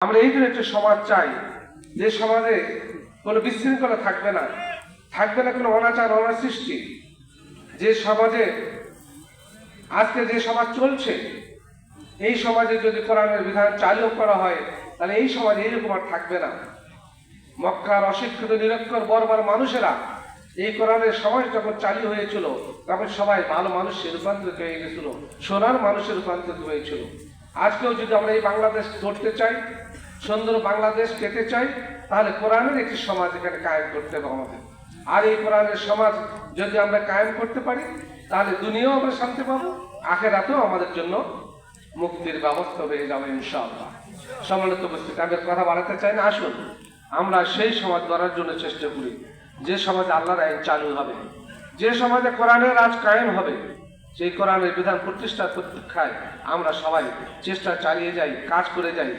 আমরা এই জন্য একটা সমাজ চাই যে সমাজে কোনো বিশৃঙ্খলা থাকবে না, কোনো অনাচার অনাসৃষ্টি। যে সমাজে আজকে যে সমাজ চলছে, এই সমাজে যদি কোরআনের বিধান চালু করা হয় তাহলে এই সমাজে এইরকম আর থাকবে না। মক্কার অশিক্ষিত নিরক্ষর বর্বর মানুষেরা এই কোরআনের সমাজ যখন চালু হয়েছিল তখন সবাই ভালো মানুষের রূপান্তরিত হয়ে গেছিল, সোনার মানুষের রূপান্তরিত হয়েছিল। আজকেও যদি আমরা এই বাংলাদেশ গড়তে চাই, সুন্দর বাংলাদেশ পেতে চাই, তাহলে কোরআনের একটি সমাজ এখানে কায়েম করতে হবে আমাদের। আর এই কোরআনের সমাজ যদি আমরা কায়েম করতে পারি তাহলে দুনিয়াও আমরা শান্তি পাবো, আখিরাতেও আমাদের জন্য মুক্তির ব্যবস্থা হয়ে যাবে ইনশাআল্লাহ। সম্মানিত উপস্থিতি, আমি কথা বাড়াতে চাই না। আসুন আমরা সেই সমাজ গড়ার জন্য চেষ্টা করি যে সমাজে আল্লাহর আইন চালু হবে, যে সমাজে কোরআনের রাজ কায়েম হবে, সেই কোরআনের বিধান প্রতিষ্ঠার প্রতীক্ষায় আমরা সবাই চেষ্টা চালিয়ে যাই, কাজ করে যাই।